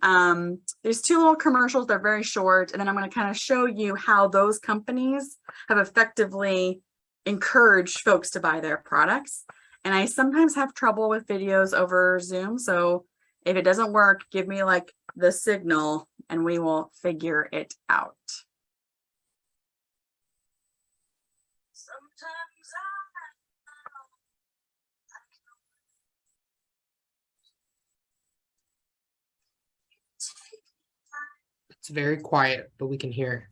There's two little commercials. They're very short. And then I'm going to kind of show you how those companies have effectively encouraged folks to buy their products. And I sometimes have trouble with videos over Zoom. So if it doesn't work, give me like the signal and we will figure it out. It's very quiet, but we can hear.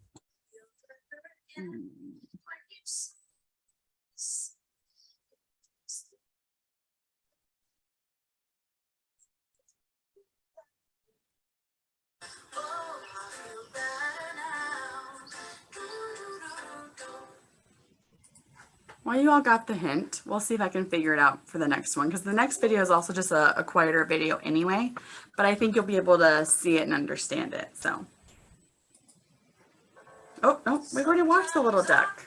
Well, you all got the hint. We'll see if I can figure it out for the next one, because the next video is also just a quieter video anyway, but I think you'll be able to see it and understand it. So, oh no, we've already watched The Little Duck.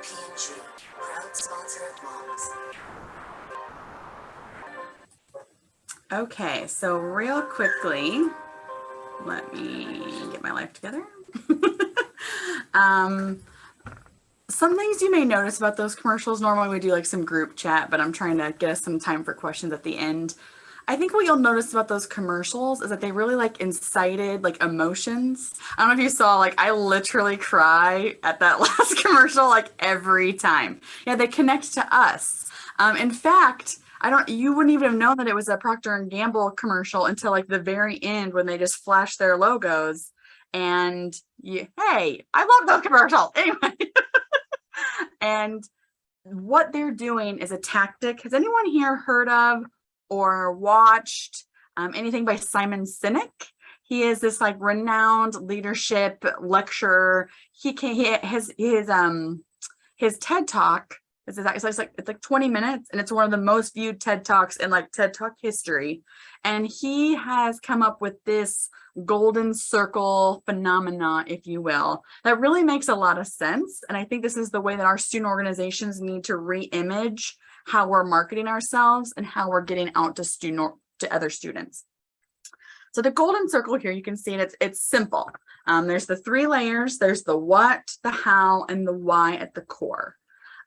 P&G, proud sponsor of moms. Okay, so real quickly, let me get my life together. Some things you may notice about those commercials. Normally we do like some group chat, but I'm trying to get us some time for questions at the end. I think what you'll notice about those commercials is that they really like incited like emotions. I don't know if you saw, like I literally cry at that last commercial like every time. Yeah, they connect to us. In fact, you wouldn't even have known that it was a Procter and Gamble commercial until like the very end when they just flash their logos and hey, I love those commercials. Anyway. And what they're doing is a tactic. Has anyone here heard of or watched anything by Simon Sinek? He is this like renowned leadership lecturer. His TED Talk it's like 20 minutes, and it's one of the most viewed TED Talks in like TED Talk history. And he has come up with this golden circle phenomena, if you will, that really makes a lot of sense. And I think this is the way that our student organizations need to re-image how we're marketing ourselves and how we're getting out to other students. So the golden circle here, you can see it's simple. There's the 3 layers. There's the what, the how, and the why at the core.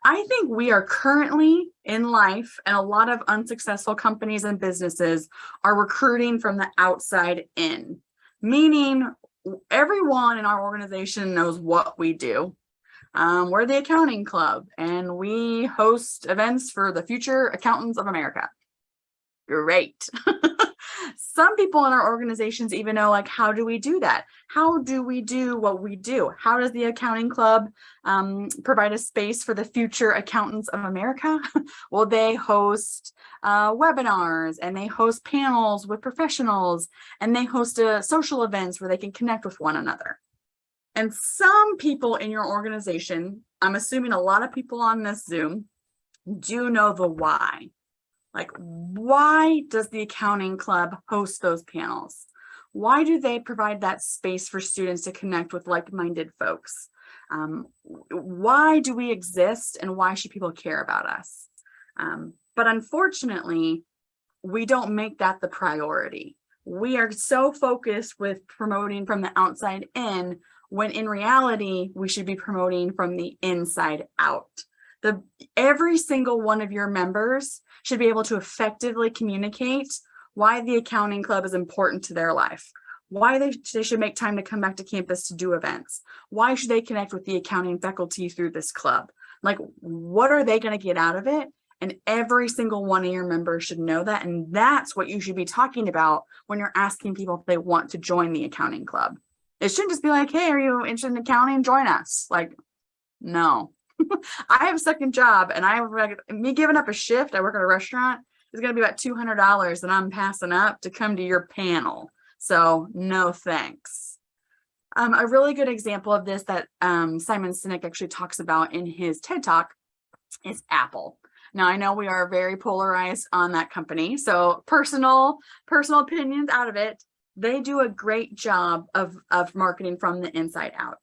I think we are currently in life, and a lot of unsuccessful companies and businesses are recruiting from the outside in, meaning everyone in our organization knows what we do. We're the accounting club, and we host events for the future accountants of America. Great. Some people in our organizations even know, like, how do we do that? How do we do what we do? How does the accounting club provide a space for the future accountants of America? Well, they host webinars, and they host panels with professionals, and they host social events where they can connect with one another. And some people in your organization, I'm assuming a lot of people on this Zoom, do know the why. Like, why does the accounting club host those panels? Why do they provide that space for students to connect with like-minded folks? Why do we exist, and why should people care about us? But unfortunately, we don't make that the priority. We are so focused with promoting from the outside in, when in reality, we should be promoting from the inside out. Every single one of your members should be able to effectively communicate why the accounting club is important to their life, why they should make time to come back to campus to do events, why should they connect with the accounting faculty through this club, like, what are they going to get out of it? And every single one of your members should know that. And that's what you should be talking about when you're asking people if they want to join the accounting club. It shouldn't just be like, hey, are you interested in accounting? Join us. Like, no. I have a second job, and me giving up a shift, I work at a restaurant, is going to be about $200 that I'm passing up to come to your panel. So no thanks. A really good example of this that Simon Sinek actually talks about in his TED Talk is Apple. Now, I know we are very polarized on that company, so personal opinions out of it. They do a great job of marketing from the inside out.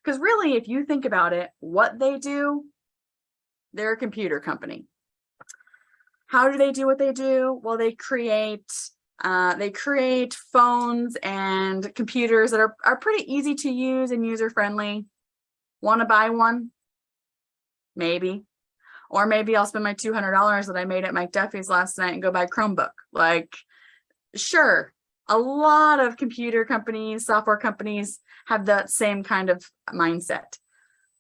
Because really, if you think about it, what they do, they're a computer company. How do they do what they do? Well, they create phones and computers that are pretty easy to use and user-friendly. Want to buy one? Maybe. Or maybe I'll spend my $200 that I made at Mike Duffy's last night and go buy a Chromebook. Like, sure. A lot of computer companies, software companies have that same kind of mindset.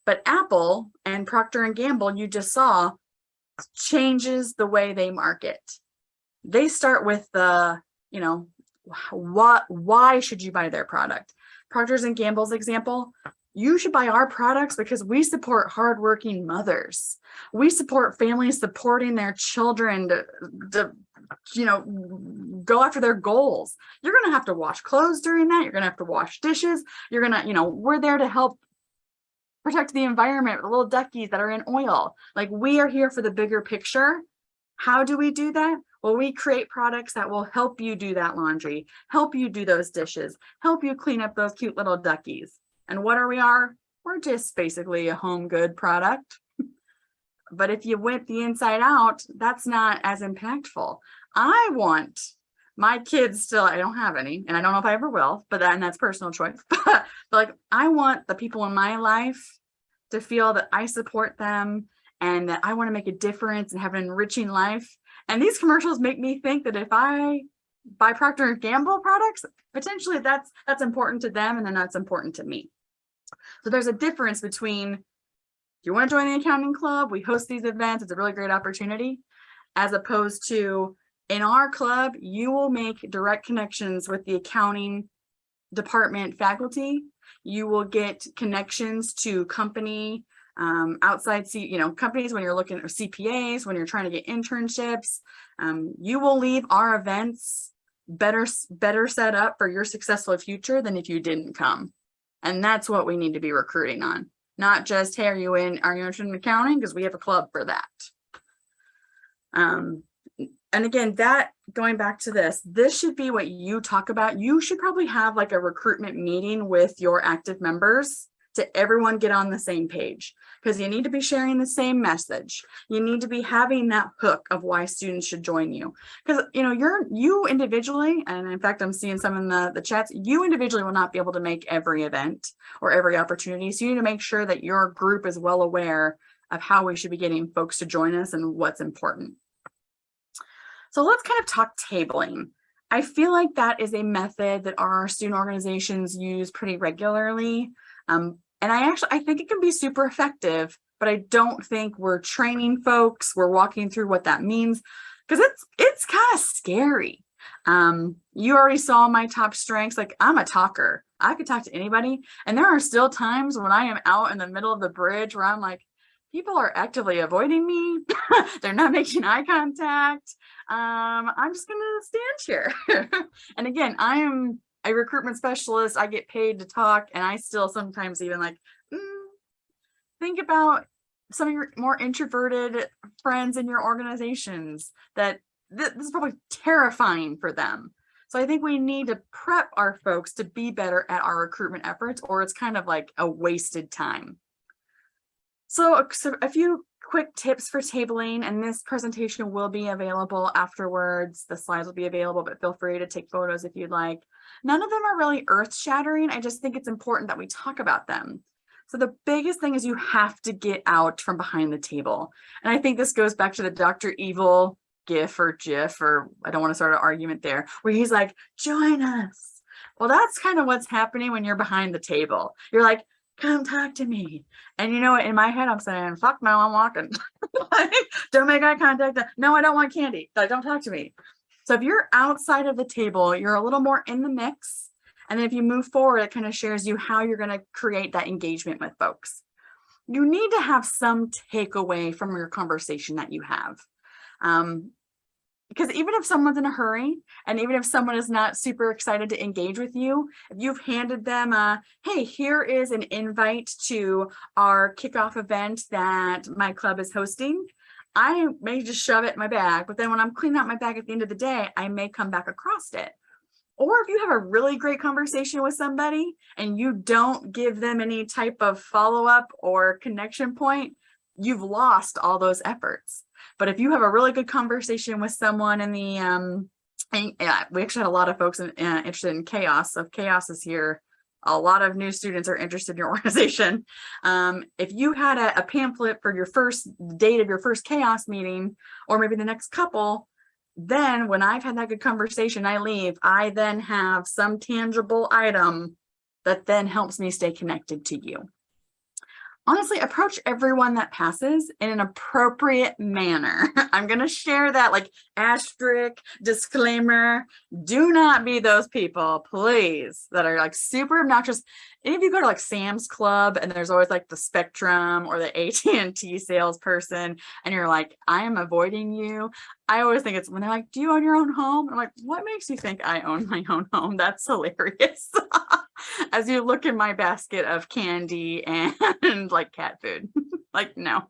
But Apple and Procter & Gamble, you just saw, changes the way they market. They start with the, why should you buy their product? Procter & Gamble's example, you should buy our products because we support hardworking mothers. We support families supporting their children to go after their goals. You're going to have to wash clothes during that. You're going to have to wash dishes. You're going to, we're there to help protect the environment, the little duckies that are in oil. Like, we are here for the bigger picture. How do we do that? Well, we create products that will help you do that laundry, help you do those dishes, help you clean up those cute little duckies. And what are we? We're just basically a home good product. But if you went the inside out, that's not as impactful. I want my kids still, I don't have any, and I don't know if I ever will, but that's personal choice. But like, I want the people in my life to feel that I support them and that I want to make a difference and have an enriching life. And these commercials make me think that if I buy Procter & Gamble products, potentially that's important to them, and then that's important to me. So there's a difference between, if you want to join the accounting club, we host these events, it's a really great opportunity, as opposed to, in our club, you will make direct connections with the accounting department faculty. You will get connections to company outside, companies when you're looking at CPAs, when you're trying to get internships. You will leave our events better set up for your successful future than if you didn't come. And that's what we need to be recruiting on. Not just, hey, are you interested in accounting? Because we have a club for that. And again, going back to this should be what you talk about. You should probably have like a recruitment meeting with your active members to everyone get on the same page, because you need to be sharing the same message. You need to be having that hook of why students should join you. Because you individually, and in fact, I'm seeing some in the chats, you individually will not be able to make every event or every opportunity. So you need to make sure that your group is well aware of how we should be getting folks to join us and what's important. So let's kind of talk tabling. I feel like that is a method that our student organizations use pretty regularly. And I think it can be super effective, but I don't think we're training folks. We're walking through what that means, because it's kind of scary. You already saw my top strengths. Like, I'm a talker. I could talk to anybody. And there are still times when I am out in the middle of the bridge where I'm like, people are actively avoiding me. They're not making eye contact. I'm just gonna stand here. And again, I am a recruitment specialist. I get paid to talk, and I still sometimes even like, think about some of your more introverted friends in your organizations that this is probably terrifying for them. So I think we need to prep our folks to be better at our recruitment efforts, or it's kind of like a wasted time. So a few quick tips for tabling, and this presentation will be available afterwards. The slides will be available, but feel free to take photos if you'd like. None of them are really earth-shattering. I just think it's important that we talk about them. So the biggest thing is you have to get out from behind the table. And I think this goes back to the Dr. Evil GIF or GIF, or I don't want to start an argument there, where he's like, join us. Well, that's kind of what's happening when you're behind the table. You're like, come talk to me. And you know what, in my head, I'm saying, fuck no, I'm walking. Don't make eye contact. No, I don't want candy. Like, don't talk to me. So if you're outside of the table, you're a little more in the mix. And then if you move forward, it kind of shares you how you're going to create that engagement with folks. You need to have some takeaway from your conversation that you have. Because even if someone's in a hurry, and even if someone is not super excited to engage with you, if you've handed them hey, here is an invite to our kickoff event that my club is hosting, I may just shove it in my bag, but then when I'm cleaning out my bag at the end of the day, I may come back across it. Or if you have a really great conversation with somebody and you don't give them any type of follow-up or connection point, you've lost all those efforts. But if you have a really good conversation with someone in the, and, we actually had a lot of folks interested in chaos. So if chaos is here, a lot of new students are interested in your organization. If you had a pamphlet for your first date of your first chaos meeting, or maybe the next couple, then when I've had that good conversation, I leave, I then have some tangible item that then helps me stay connected to you. Honestly, approach everyone that passes in an appropriate manner. I'm going to share that, like, asterisk, disclaimer. Do not be those people, please, that are like super obnoxious. If you go to like Sam's Club and there's always like the Spectrum or the AT&T salesperson, and you're like, I am avoiding you. I always think it's when they're like, do you own your own home? I'm like, what makes you think I own my own home? That's hilarious. As you look in my basket of candy and like cat food, like, no.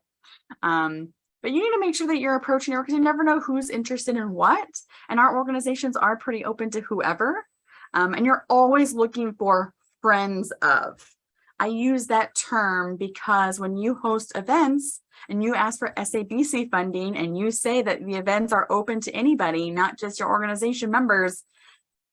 But you need to make sure that you're approaching your, because you never know who's interested in what. And our organizations are pretty open to whoever. And you're always looking for friends of. I use that term because when you host events and you ask for SABC funding and you say that the events are open to anybody, not just your organization members,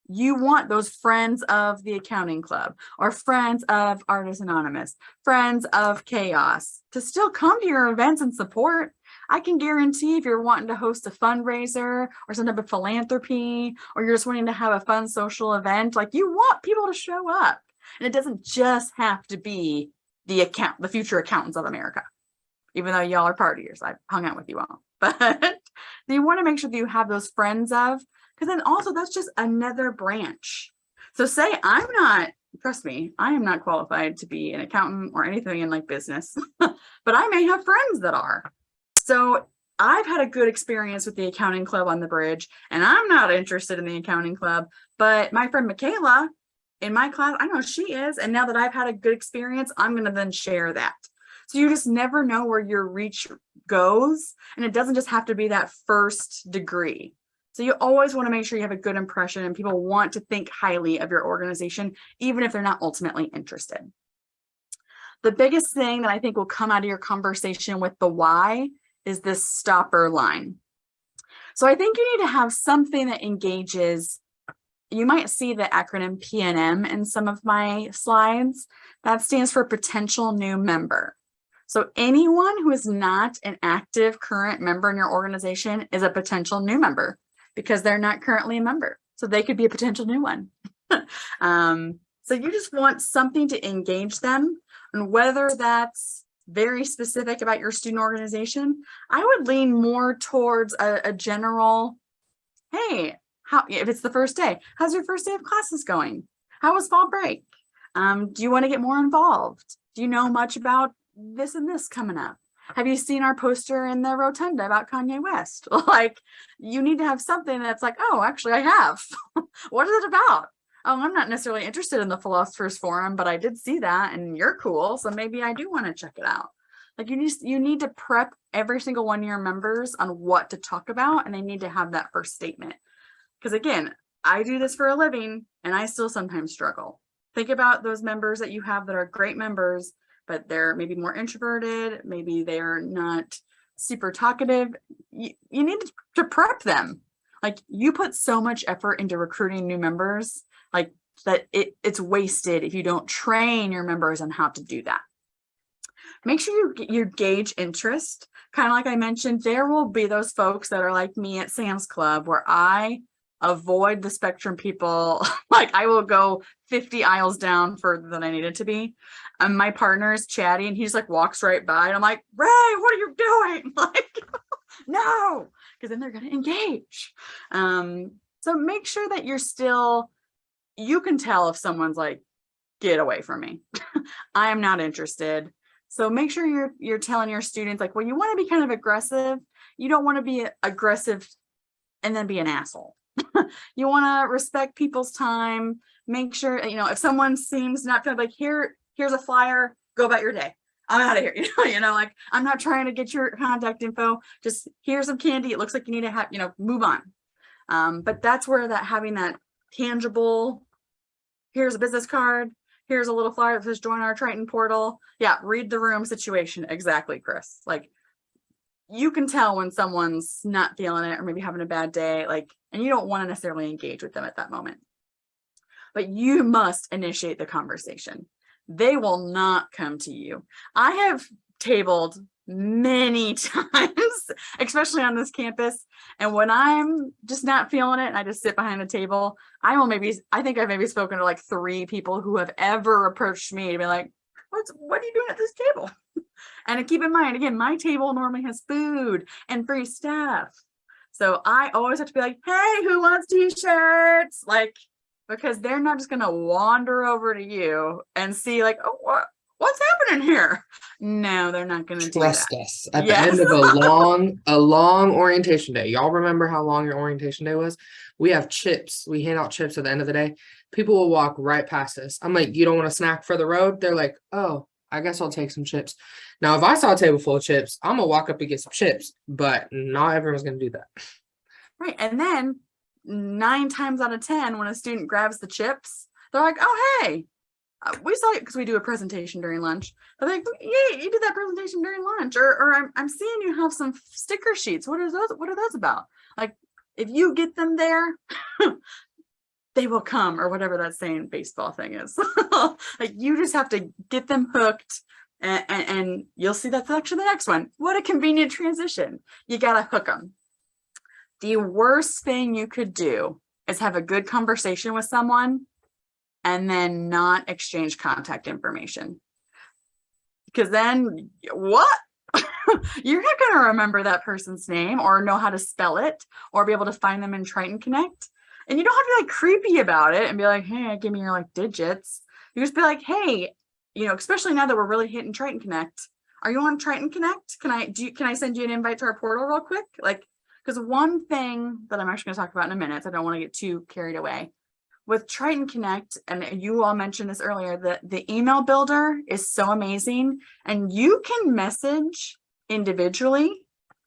you want those friends of the accounting club or friends of Artists Anonymous, friends of Chaos to still come to your events and support. I can guarantee if you're wanting to host a fundraiser or some type of philanthropy, or you're just wanting to have a fun social event, like, you want people to show up. And it doesn't just have to be the future accountants of America, even though y'all are partiers. I've hung out with you all, but you want to make sure that you have those friends of, because then also that's just another branch. So say I'm not, trust me, I am not qualified to be an accountant or anything in like business, but I may have friends that are. So I've had a good experience with the accounting club on the bridge, and I'm not interested in the accounting club, but my friend Michaela in my class, I know she is. And now that I've had a good experience, I'm going to then share that. So you just never know where your reach goes. And it doesn't just have to be that first degree. So you always want to make sure you have a good impression and people want to think highly of your organization, even if they're not ultimately interested. The biggest thing that I think will come out of your conversation with the why is this stopper line. So I think you need to have something that engages. You might see the acronym PNM in some of my slides. That stands for potential new member. So anyone who is not an active current member in your organization is a potential new member because they're not currently a member. So they could be a potential new one. So you just want something to engage them, and whether that's very specific about your student organization, I would lean more towards a general, hey, how, if it's the first day, how's your first day of classes going? How was fall break? Do you want to get more involved? Do you know much about this and this coming up? Have you seen our poster in the rotunda about Kanye West? Like, you need to have something that's like, oh, actually I have. What is it about? Oh, I'm not necessarily interested in the Philosophers Forum, but I did see that and you're cool. So maybe I do want to check it out. Like, you need to prep every single one of your members on what to talk about, and they need to have that first statement. Because again, I do this for a living and I still sometimes struggle. Think about those members that you have that are great members, but they're maybe more introverted, maybe they're not super talkative. You need to prep them. Like, you put so much effort into recruiting new members, like that it's wasted if you don't train your members on how to do that. Make sure you gauge interest. Kind of like I mentioned, there will be those folks that are like me at Sam's Club where I avoid the spectrum people. Like, I will go 50 aisles down further than I needed to be. My partner is chatty and he just like walks right by and I'm like, Ray, what are you doing? Like, no, because then they're going to engage. So make sure that you can tell if someone's like, get away from me. I am not interested. So make sure you're telling your students, like, well, you want to be kind of aggressive. You don't want to be aggressive and then be an asshole. You want to respect people's time. Make sure, if someone seems not to like, here's a flyer, go about your day. I'm out of here. Like, I'm not trying to get your contact info. Just here's some candy. It looks like you need to have, move on. But that's where having that tangible, here's a business card, here's a little flyer that says join our Triton portal. Yeah, read the room situation. Exactly, Chris. Like, you can tell when someone's not feeling it or maybe having a bad day, like, and you don't want to necessarily engage with them at that moment. But you must initiate the conversation. They will not come to you. I have tabled many times, especially on this campus. And when I'm just not feeling it and I just sit behind the table, I think I've maybe spoken to like 3 people who have ever approached me to be like, what are you doing at this table? And keep in mind, again, my table normally has food and free stuff. So I always have to be like, hey, who wants t-shirts? Like, because they're not just going to wander over to you and see like, oh, what's happening here? No, they're not going to do that. Trust us. At the end of a long orientation day. Y'all remember how long your orientation day was? We have chips. We hand out chips at the end of the day. People will walk right past us. I'm like, you don't want a snack for the road? They're like, oh, I guess I'll take some chips. Now, if I saw a table full of chips, I'm going to walk up and get some chips, but not everyone's going to do that. Right. And then 9 times out of 10, when a student grabs the chips, they're like, oh, hey, we saw it because we do a presentation during lunch. They're like, yeah, you did that presentation during lunch, or I'm seeing you have some sticker sheets. What are those about? Like, if you get them there, they will come, or whatever that saying baseball thing is. Like, you just have to get them hooked, and you'll see that's actually the next one. What a convenient transition. You got to hook them. The worst thing you could do is have a good conversation with someone and then not exchange contact information. Because then what? You're not going to remember that person's name or know how to spell it or be able to find them in Triton Connect. And you don't have to be like creepy about it and be like, hey, give me your like digits. You just be like, hey, especially now that we're really hitting Triton Connect. Are you on Triton Connect? Can I send you an invite to our portal real quick? Like, because one thing that I'm actually going to talk about in a minute, so I don't want to get too carried away. With Triton Connect, and you all mentioned this earlier, the email builder is so amazing, and you can message individually.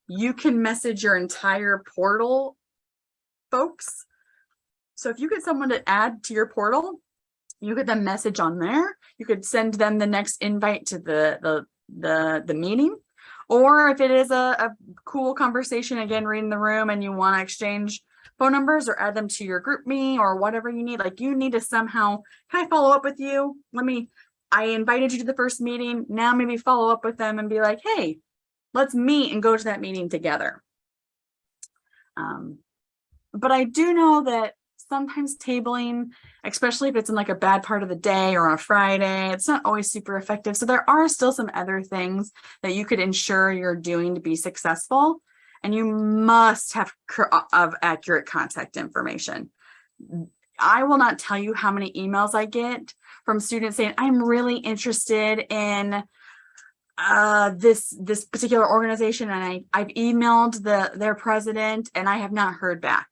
You can message your entire portal folks. So if you get someone to add to your portal, you could then message on there. You could send them the next invite to the meeting. Or if it is a cool conversation, again, reading the room, and you want to exchange phone numbers or add them to your group me or whatever you need, like, you need to somehow, can I follow up with you? I invited you to the first meeting. Now maybe follow up with them and be like, hey, let's meet and go to that meeting together. But I do know that sometimes tabling, especially if it's in like a bad part of the day or on a Friday, it's not always super effective. So there are still some other things that you could ensure you're doing to be successful. and you must have of accurate contact information. I will not tell you how many emails I get from students saying, I'm really interested in this particular organization, and I've emailed their president and I have not heard back.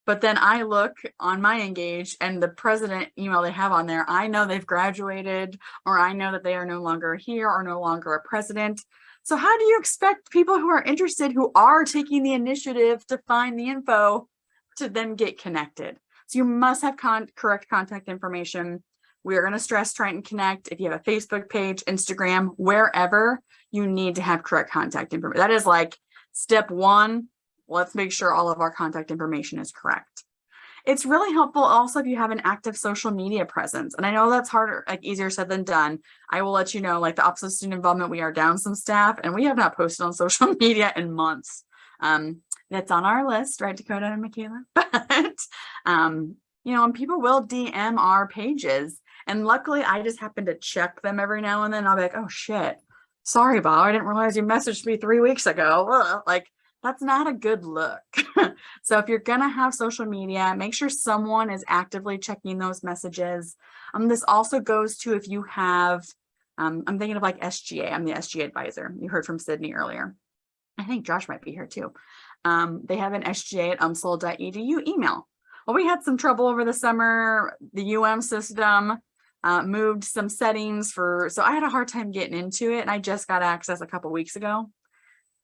But then I look on my Engage, and the president email they have on there, I know they've graduated, or I know that they are no longer here or no longer a president. So how do you expect people who are interested, who are taking the initiative to find the info, to then get connected? So you must have correct contact information. We are going to stress Triton Connect. If you have a Facebook page, Instagram, wherever, you need to have correct contact information. That is like step one. Let's make sure all of our contact information is correct. It's really helpful also if you have an active social media presence. And I know that's harder, like easier said than done. I will let you know, like the Office of Student Involvement, we are down some staff and we have not posted on social media in months. That's on our list, right, Dakota and Michaela? But, you know, and people will DM our pages. And luckily, I just happen to check them every now and then. I'll be like, oh, shit. Sorry, Bob. I didn't realize you messaged me 3 weeks ago. Ugh. Like, that's not a good look. So if you're going to have social media, make sure someone is actively checking those messages. This also goes to if you have, I'm thinking of like SGA. I'm the SGA advisor. You heard from Sydney earlier. I think Josh might be here too. They have an SGA@umsl.edu email. Well, we had some trouble over the summer. The UM system moved some settings so I had a hard time getting into it, and I just got access a couple weeks ago.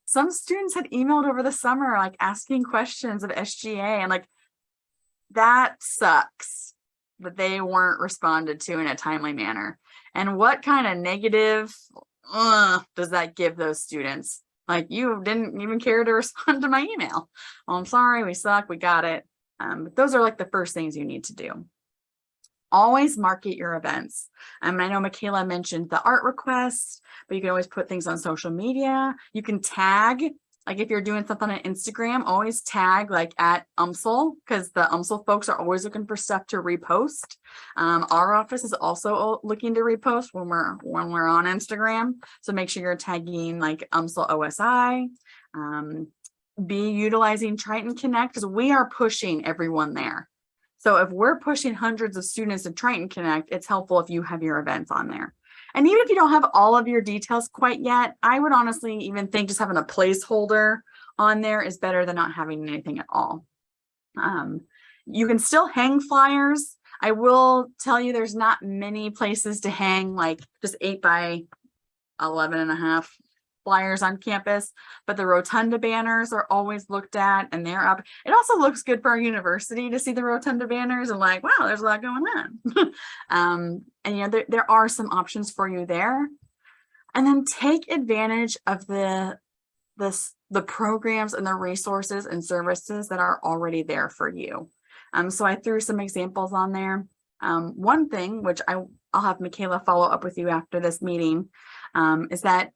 Some students had emailed over the summer, like asking questions of SGA, and like, that sucks that they weren't responded to in a timely manner. And what kind of negative does that give those students? Like, you didn't even care to respond to my email. Oh, I'm sorry, we suck, we got it. But those are like the first things you need to do. Always market your events. I know Michaela mentioned the art requests, but you can always put things on social media. You can tag, like if you're doing something on Instagram, always tag like at UMSL, because the UMSL folks are always looking for stuff to repost. Our office is also looking to repost when we're on Instagram. So make sure you're tagging like UMSL OSI. Be utilizing Triton Connect, because we are pushing everyone there. So if we're pushing hundreds of students to Triton Connect, it's helpful if you have your events on there. And even if you don't have all of your details quite yet, I would honestly even think just having a placeholder on there is better than not having anything at all. You can still hang flyers. I will tell you there's not many places to hang like just 8 by 11.5 flyers on campus, but the Rotunda banners are always looked at and they're up. It also looks good for our university to see the Rotunda banners and like, wow, there's a lot going on. And you know, there are some options for you there. And then take advantage of the programs and the resources and services that are already there for you. So I threw some examples on there. One thing, which I'll have Michaela follow up with you after this meeting, is that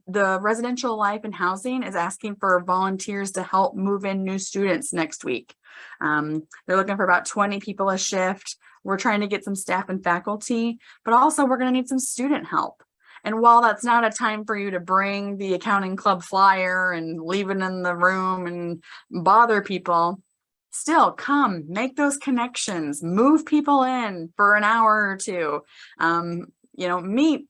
the Residential Life and Housing is asking for volunteers to help move in new students next week. They're looking for about 20 people a shift. We're trying to get some staff and faculty, but also we're going to need some student help. And while that's not a time for you to bring the accounting club flyer and leave it in the room and bother people, still come, make those connections, move people in for an hour or two. You know, meet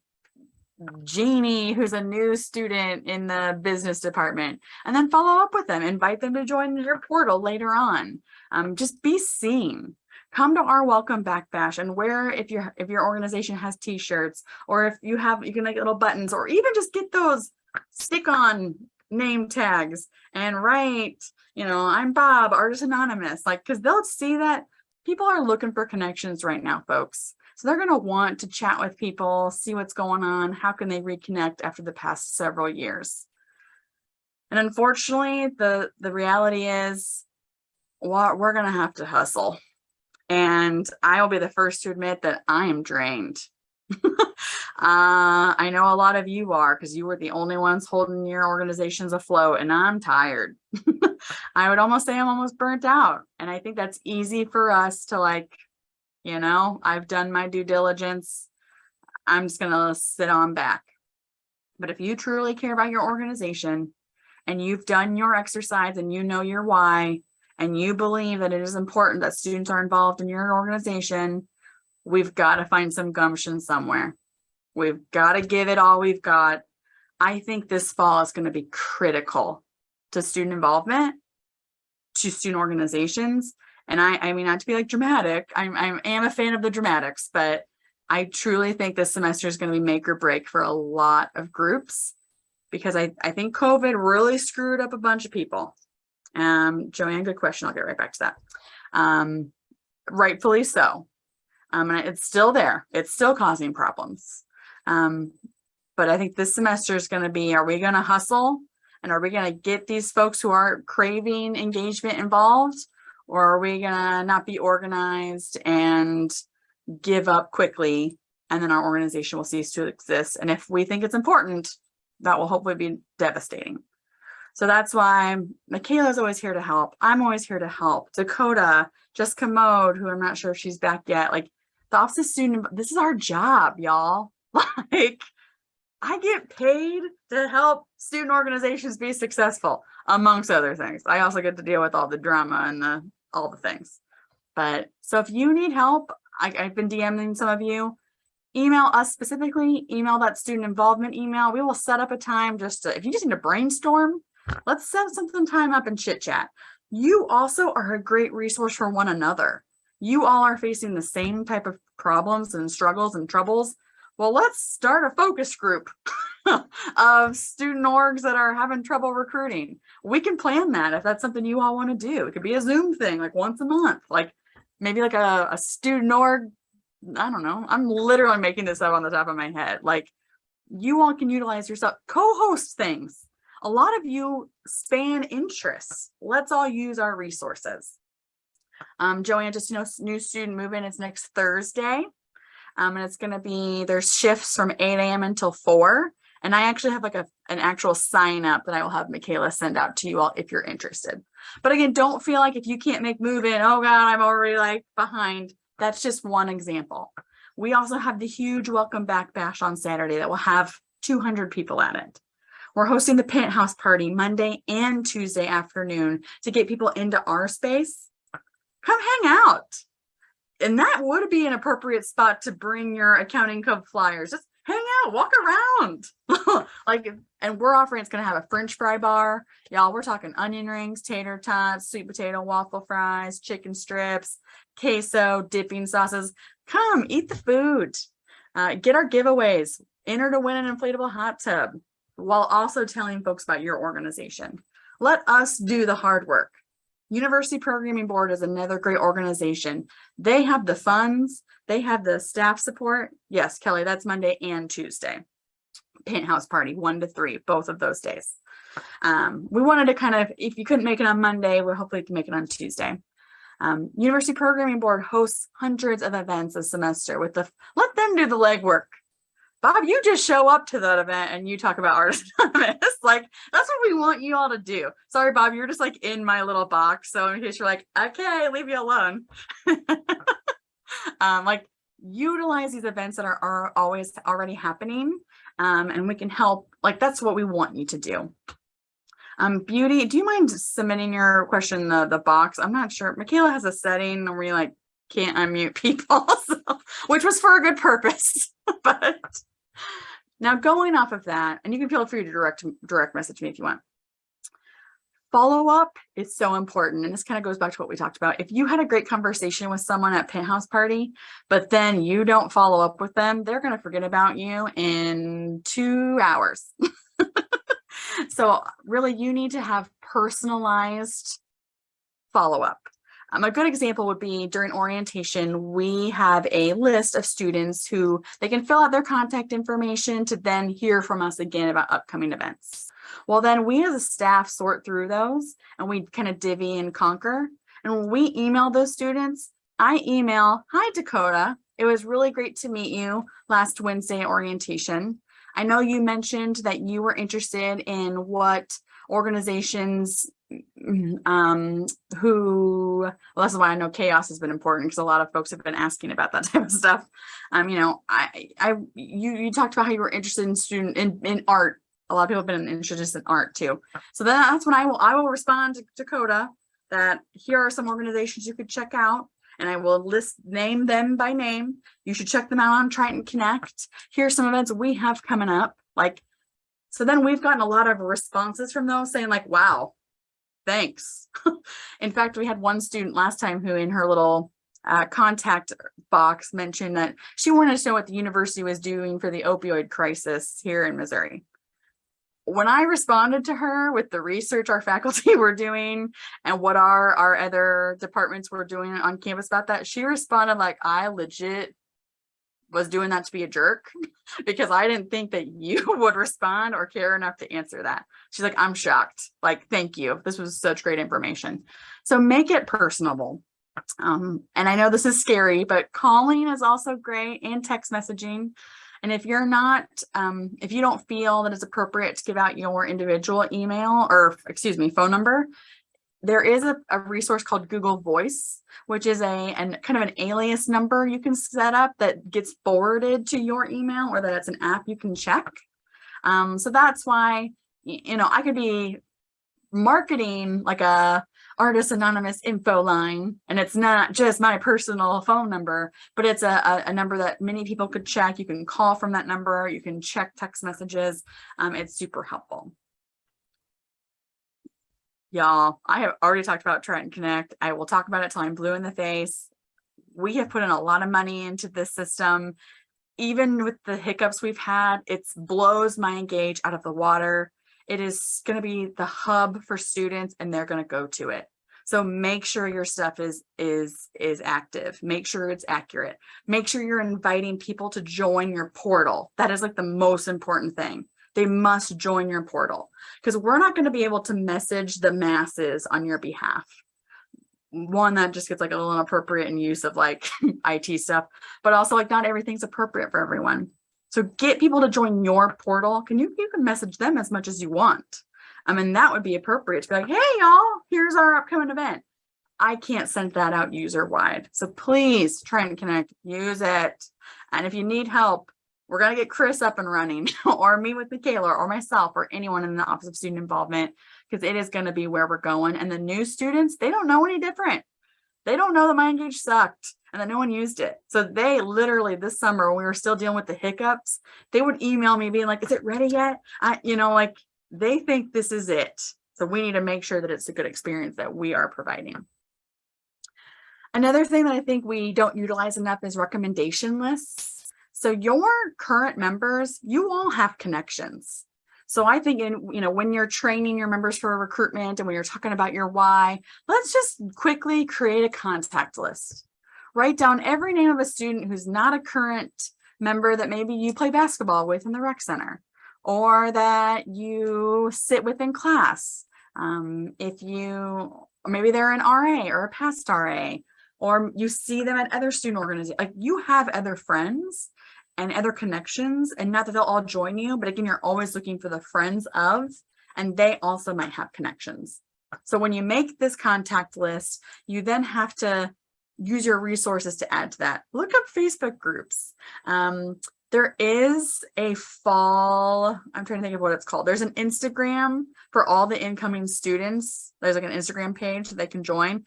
Jeannie, who's a new student in the business department, and then follow up with them, invite them to join your portal later on. Just be seen. Come to our welcome back bash and wear, if your organization has t-shirts, or if you can make little buttons, or even just get those stick-on name tags and write, you know, I'm Bob, Artist Anonymous, like, because they'll see that people are looking for connections right now, folks. So they're going to want to chat with people, see what's going on. How can they reconnect after the past several years? And unfortunately, the reality is, well, we're going to have to hustle. And I will be the first to admit that I am drained. I know a lot of you are, because you were the only ones holding your organizations afloat, and I'm tired. I would almost say I'm almost burnt out. And I think that's easy for us to like, you know, I've done my due diligence. I'm just going to sit on back. But if you truly care about your organization and you've done your exercise and you know your why, and you believe that it is important that students are involved in your organization, we've got to find some gumption somewhere. We've got to give it all we've got. I think this fall is going to be critical to student involvement, to student organizations. And I mean, not to be like dramatic, I am a fan of the dramatics, but I truly think this semester is going to be make or break for a lot of groups, because I think COVID really screwed up a bunch of people. Joanne, good question. I'll get right back to that. Rightfully so. And it's still there. It's still causing problems. But I think this semester is going to be, are we going to hustle? And are we going to get these folks who are craving engagement involved? Or are we going to not be organized and give up quickly? And then our organization will cease to exist. And if we think it's important, that will hopefully be devastating. So that's why Michaela's always here to help. I'm always here to help. Dakota, Jessica Mode, who I'm not sure if she's back yet. Like, the Office of Student, this is our job, y'all. Like, I get paid to help student organizations be successful, amongst other things. I also get to deal with all the drama and all the things. But so if you need help, I've been DMing some of you. Email us specifically, email that student involvement email. We will set up a time if you just need to brainstorm, let's set something time up and chit chat. You also are a great resource for one another. You all are facing the same type of problems and struggles and troubles. Well, let's start a focus group of student orgs that are having trouble recruiting. We can plan that if that's something you all want to do. It could be a Zoom thing, like once a month, like maybe like a student org. I don't know. I'm literally making this up on the top of my head. Like, you all can utilize yourself, co-host things. A lot of you span interests. Let's all use our resources. Joanne, just, new student move-in is next Thursday. And it's going to be, there's shifts from 8 a.m. until 4. And I actually have like an actual sign up that I will have Michaela send out to you all if you're interested. But again, don't feel like if you can't make move-in, oh God, I'm already like behind. That's just one example. We also have the huge welcome back bash on Saturday that will have 200 people at it. We're hosting the Penthouse Party Monday and Tuesday afternoon to get people into our space. Come hang out. And that would be an appropriate spot to bring your accounting club flyers. Just hang out, walk around. And we're offering, it's going to have a French fry bar. Y'all, we're talking onion rings, tater tots, sweet potato waffle fries, chicken strips, queso, dipping sauces. Come eat the food. Get our giveaways. Enter to win an inflatable hot tub, while also telling folks about your organization. Let us do the hard work. University Programming Board is another great organization. They have the funds. They have the staff support. Yes, Kelly, that's Monday and Tuesday. Penthouse Party, 1 to 3, both of those days. We wanted to kind of, if you couldn't make it on Monday, we hopefully can make it on Tuesday. University Programming Board hosts hundreds of events a semester let them do the legwork. Bob, you just show up to that event and you talk about Artist Anonymous. Like, that's what we want you all to do. Sorry, Bob, you're just like in my little box. So in case you're like, okay, leave you alone. Like, utilize these events that are always already happening. And we can help. Like, that's what we want you to do. Beauty, do you mind submitting your question in the box? I'm not sure. Michaela has a setting where you like can't unmute people, which was for a good purpose. But now going off of that, and you can feel free to direct message me if you want. Follow up is so important. And this kind of goes back to what we talked about. If you had a great conversation with someone at Penthouse Party, but then you don't follow up with them, they're going to forget about you in 2 hours. So really, you need to have personalized follow-up. A good example would be during orientation, we have a list of students who they can fill out their contact information to then hear from us again about upcoming events. Well, then we as a staff sort through those and we kind of divvy and conquer. And when we email those students, I email, hi, Dakota. It was really great to meet you last Wednesday orientation. I know you mentioned that you were interested in what organizations well, that's why I know chaos has been important, because a lot of folks have been asking about that type of stuff. You talked about how you were interested in art A lot of people have been interested in art too. So that's when I will respond to Dakota that here are some organizations you could check out, and I will name them by name. You should check them out on Triton Connect. Here's some events we have coming up. Like, so then we've gotten a lot of responses from those saying like, wow, thanks. In fact, we had one student last time who in her little contact box mentioned that she wanted to know what the university was doing for the opioid crisis here in Missouri. When I responded to her with the research our faculty were doing and what our other departments were doing on campus about that, she responded like, I legit was doing that to be a jerk because I didn't think that you would respond or care enough to answer that. She's like, I'm shocked. Like, thank you. This was such great information. So make it personable. And I know this is scary, but calling is also great, and text messaging. And if you're not, if you don't feel that it's appropriate to give out your individual email or phone number, there is a resource called Google Voice, which is a kind of an alias number you can set up that gets forwarded to your email, or that it's an app you can check. So that's why, you know, I could be marketing like a Artist Anonymous info line, and it's not just my personal phone number, but it's a number that many people could check. You can call from that number, you can check text messages. It's super helpful. Y'all, I have already talked about Triton Connect. I will talk about it till I'm blue in the face. We have put in a lot of money into this system. Even with the hiccups we've had, it blows my Engage out of the water. It is going to be the hub for students, and they're going to go to it. So make sure your stuff is active. Make sure it's accurate. Make sure you're inviting people to join your portal. That is like the most important thing. They must join your portal, because we're not going to be able to message the masses on your behalf. One, that just gets like a little inappropriate in use of like IT stuff, but also like not everything's appropriate for everyone. So get people to join your portal. You can message them as much as you want. I mean, that would be appropriate to be like, hey, y'all, here's our upcoming event. I can't send that out user wide. So please try and connect, use it. And if you need help, we're going to get Chris up and running, or me with Michaela, or myself, or anyone in the Office of Student Involvement, because it is going to be where we're going. And the new students, they don't know any different. They don't know that MyEngage sucked and that no one used it. So they literally this summer, when we were still dealing with the hiccups, they would email me being like, is it ready yet? Like they think this is it. So we need to make sure that it's a good experience that we are providing. Another thing that I think we don't utilize enough is recommendation lists. So your current members, you all have connections. So I think when you're training your members for recruitment and when you're talking about your why, let's just quickly create a contact list. Write down every name of a student who's not a current member that maybe you play basketball with in the rec center, or that you sit with in class. Maybe they're an RA or a past RA, or you see them at other student organizations. Like, you have other friends and other connections, and not that they'll all join you, but again, you're always looking for the friends of, and they also might have connections. So when you make this contact list, you then have to use your resources to add to that. Look up Facebook groups. There is a fall, I'm trying to think of what it's called. There's an Instagram for all the incoming students. There's like an Instagram page that they can join.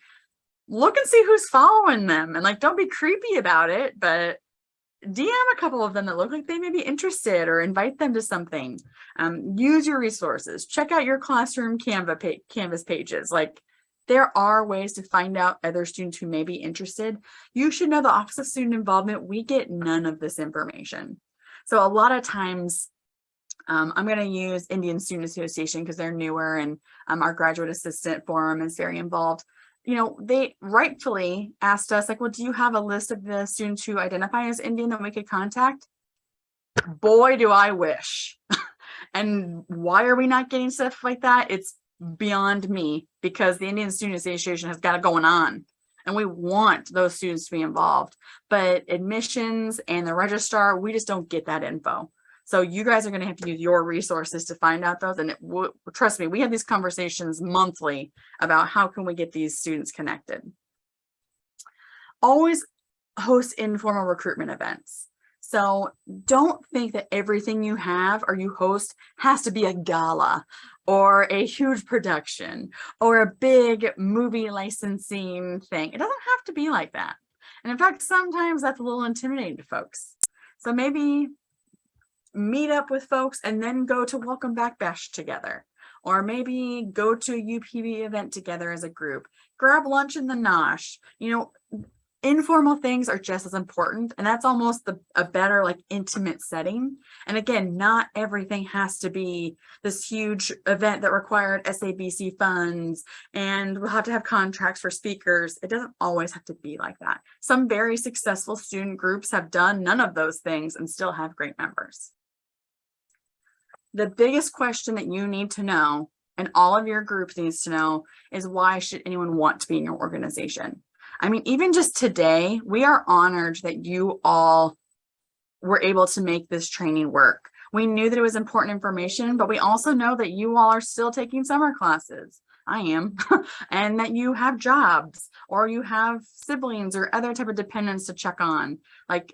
Look and see who's following them, and like, don't be creepy about it, but DM a couple of them that look like they may be interested, or invite them to something. Use your resources. Check out your classroom Canvas pages. Like, there are ways to find out other students who may be interested. You should know the Office of Student Involvement, we get none of this information. So a lot of times, I'm going to use Indian Student Association because they're newer, and our graduate assistant forum is very involved. They rightfully asked us, like, well, do you have a list of the students who identify as Indian that we could contact? Boy, do I wish. And why are we not getting stuff like that? It's beyond me, because the Indian Student Association has got it going on, and we want those students to be involved. But admissions and the registrar, we just don't get that info. So you guys are going to have to use your resources to find out those. And trust me, we have these conversations monthly about how can we get these students connected. Always host informal recruitment events. So don't think that everything you have or you host has to be a gala or a huge production or a big movie licensing thing. It doesn't have to be like that. And in fact, sometimes that's a little intimidating to folks. So maybe meet up with folks and then go to Welcome Back Bash together. Or maybe go to a UPB event together as a group. Grab lunch in the Nosh. You know, informal things are just as important. And that's almost a better like intimate setting. And again, not everything has to be this huge event that required SABC funds and we'll have to have contracts for speakers. It doesn't always have to be like that. Some very successful student groups have done none of those things and still have great members. The biggest question that you need to know, and all of your groups needs to know, is why should anyone want to be in your organization? I mean, even just today, we are honored that you all were able to make this training work. We knew that it was important information, but we also know that you all are still taking summer classes. I am, and that you have jobs or you have siblings or other type of dependents to check on. Like,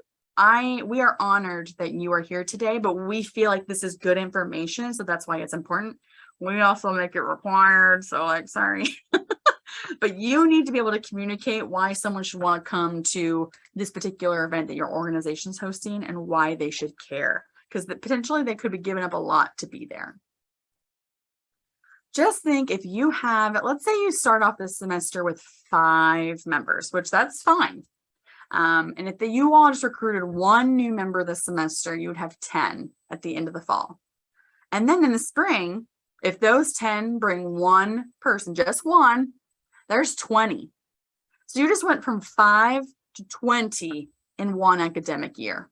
we are honored that you are here today, but we feel like this is good information. So that's why it's important. We also make it required. So like, sorry, but you need to be able to communicate why someone should want to come to this particular event that your organization's hosting and why they should care, because potentially they could be giving up a lot to be there. Just think if you have, let's say you start off this semester with 5 members, which that's fine. And if you all just recruited 1 new member this semester, you would have 10 at the end of the fall. And then in the spring, if those 10 bring 1 person, just 1, there's 20. So you just went from 5 to 20 in 1 academic year.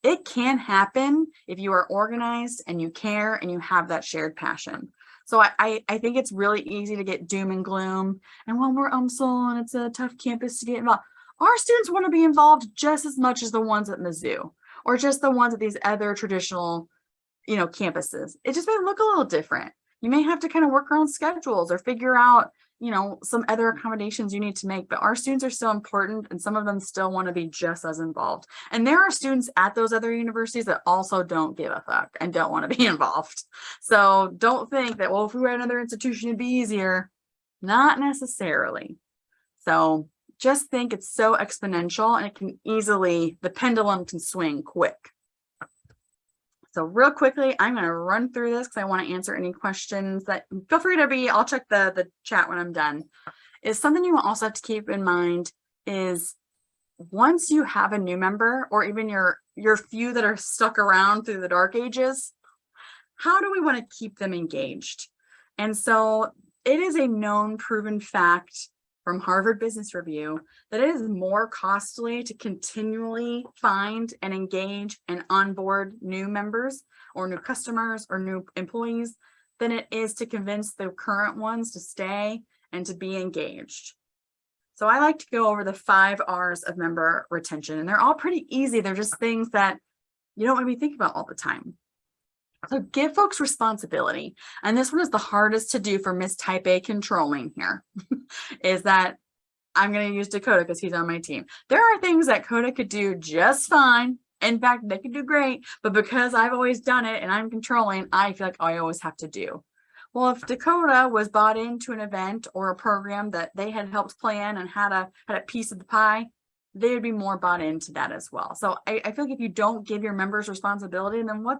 It can happen if you are organized and you care and you have that shared passion. So I think it's really easy to get doom and gloom. And when we're UMSL and it's a tough campus to get involved, our students want to be involved just as much as the ones at Mizzou or just the ones at these other traditional, you know, campuses. It just may look a little different. You may have to kind of work around schedules or figure out, you know, some other accommodations you need to make, but our students are still important and some of them still want to be just as involved. And there are students at those other universities that also don't give a fuck and don't want to be involved. So don't think that, well, if we were at another institution, it'd be easier. Not necessarily. So just think it's so exponential and it can easily, the pendulum can swing quick. So real quickly, I'm going to run through this because I want to answer any questions that feel free to be. I'll check the chat when I'm done. Is something you also have to keep in mind is once you have a new member or even your few that are stuck around through the dark ages, how do we want to keep them engaged? And so it is a known proven fact from Harvard Business Review that it is more costly to continually find and engage and onboard new members or new customers or new employees than it is to convince the current ones to stay and to be engaged. So I like to go over the 5 R's of member retention, and they're all pretty easy. They're just things that you don't want to be thinking about all the time. So give folks responsibility. And this one is the hardest to do for Miss Type A controlling here, is that I'm going to use Dakota because he's on my team. There are things that Dakota could do just fine. In fact, they could do great, but because I've always done it and I'm controlling, I feel like I always have to do. Well, if Dakota was bought into an event or a program that they had helped plan and had a piece of the pie, they would be more bought into that as well. So I feel like if you don't give your members responsibility, then what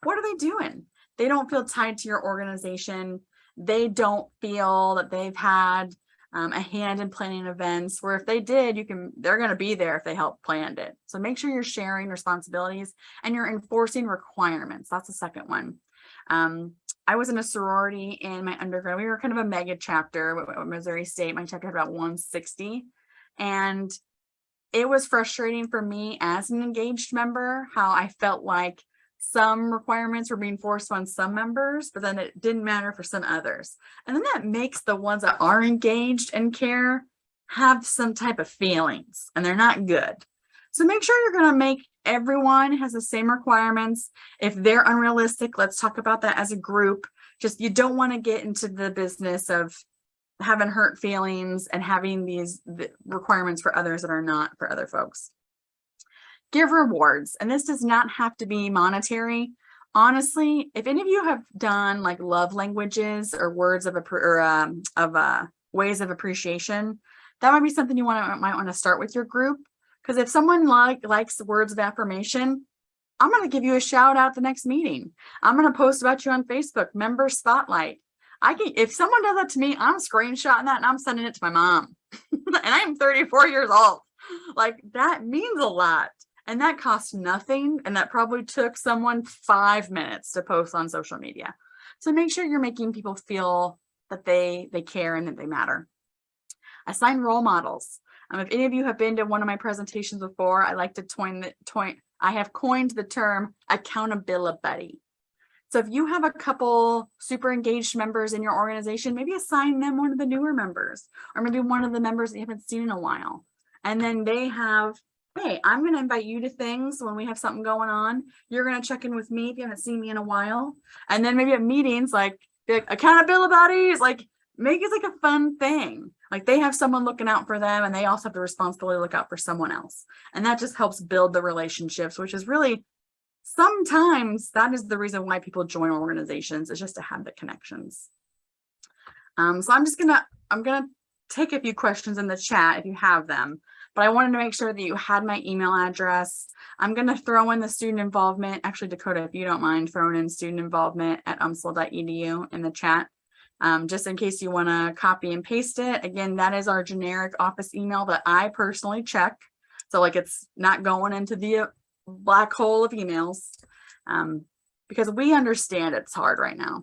are they doing? They don't feel tied to your organization. They don't feel that they've had a hand in planning events, where if they did, they're going to be there if they helped planned it. So make sure you're sharing responsibilities and you're enforcing requirements. That's the second one. I was in a sorority in my undergrad. We were kind of a mega chapter at Missouri State. My chapter had about 160. And it was frustrating for me as an engaged member, how I felt like some requirements were being forced on some members, but then it didn't matter for some others. And then that makes the ones that are engaged and care have some type of feelings, and they're not good. So make sure you're going to make everyone has the same requirements. If they're unrealistic, let's talk about that as a group. Just, you don't want to get into the business of having hurt feelings and having the requirements for others that are not for other folks. give rewards. And this does not have to be monetary. Honestly, if any of you have done like love languages or words of ways of appreciation, that might be something you might want to start with your group. Because if someone likes words of affirmation, I'm going to give you a shout out at the next meeting. I'm going to post about you on Facebook, member spotlight. If someone does that to me, I'm screenshotting that and I'm sending it to my mom. And I'm 34 years old. Like, that means a lot. And that costs nothing. And that probably took someone 5 minutes to post on social media. So make sure you're making people feel that they care and that they matter. Assign role models. If any of you have been to one of my presentations before, I like to I have coined the term accountability buddy. So if you have a couple super engaged members in your organization, maybe assign them one of the newer members, or maybe one of the members that you haven't seen in a while. And then they have, hey, I'm going to invite you to things when we have something going on. You're going to check in with me if you haven't seen me in a while. And then maybe at meetings, like accountability buddies, like make it like a fun thing. Like they have someone looking out for them and they also have the responsibility to look out for someone else. And that just helps build the relationships, which is really, sometimes that is the reason why people join organizations, is just to have the connections. So I'm gonna take a few questions in the chat if you have them, but I wanted to make sure that you had my email address. I'm gonna throw in the student involvement. Actually, Dakota, if you don't mind throwing in student involvement at umsl.edu in the chat. Just in case you want to copy and paste it. Again, that is our generic office email that I personally check. So like it's not going into the black hole of emails, because we understand it's hard right now.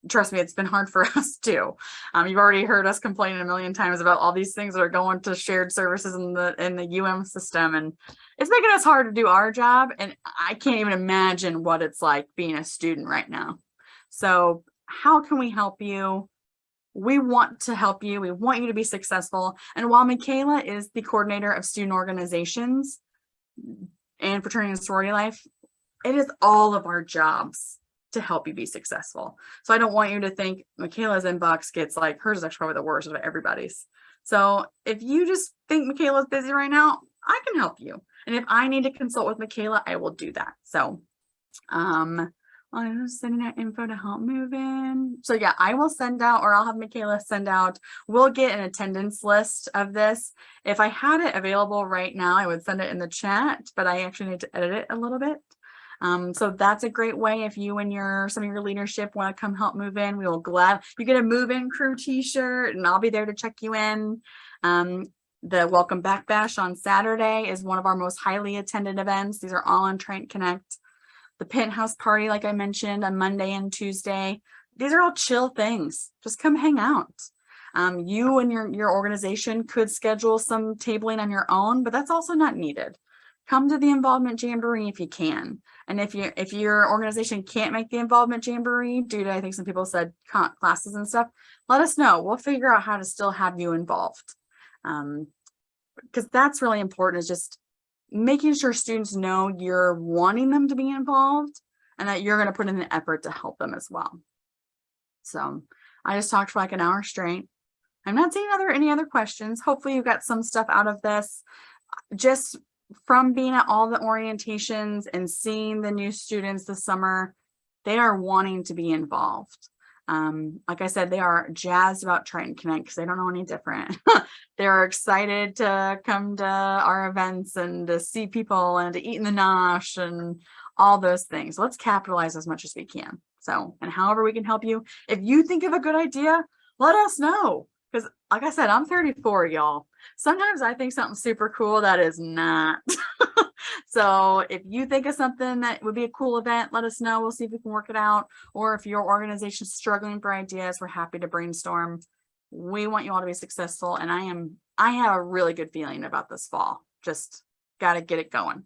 Trust me, it's been hard for us too. You've already heard us complaining a million times about all these things that are going to shared services in the UM system, and it's making us hard to do our job. And I can't even imagine what it's like being a student right now. So how can we help you? We want to help you. We want you to be successful. And while Michaela is the coordinator of student organizations and fraternity and sorority life, it is all of our jobs to help you be successful. So I don't want you to think Michaela's inbox gets like, hers is actually probably the worst of everybody's. So if you just think Michaela's busy right now, I can help you. And if I need to consult with Michaela, I will do that. So, I'm sending out info to help move in. So yeah, I will send out, or I'll have Michaela send out, we'll get an attendance list of this. If I had it available right now, I would send it in the chat, but I actually need to edit it a little bit. So that's a great way if you and some of your leadership want to come help move in. We will you get a move in crew t-shirt and I'll be there to check you in. The Welcome Back Bash on Saturday is one of our most highly attended events. These are all on Trident Connect. The Penthouse Party, like I mentioned, on Monday and Tuesday. These are all chill things. Just come hang out. You and your organization could schedule some tabling on your own, but that's also not needed. Come to the Involvement Jamboree if you can. And if your organization can't make the Involvement Jamboree due to, I think some people said classes and stuff, let us know. We'll figure out how to still have you involved. Because that's really important, is just making sure students know you're wanting them to be involved and that you're going to put in the effort to help them as well. So I just talked for like an hour straight. I'm not seeing any other questions. Hopefully you got some stuff out of this. Just from being at all the orientations and seeing the new students this summer, they are wanting to be involved. Like I said, they are jazzed about Trident Connect because they don't know any different. They're excited to come to our events and to see people and to eat in the nosh and all those things. Let's capitalize as much as we can. So, and however we can help you, if you think of a good idea, let us know. Because like I said, I'm 34, y'all. Sometimes I think something super cool that is not. So if you think of something that would be a cool event, let us know. We'll see if we can work it out. Or if your organization is struggling for ideas, we're happy to brainstorm. We want you all to be successful. And I have a really good feeling about this fall. Just got to get it going.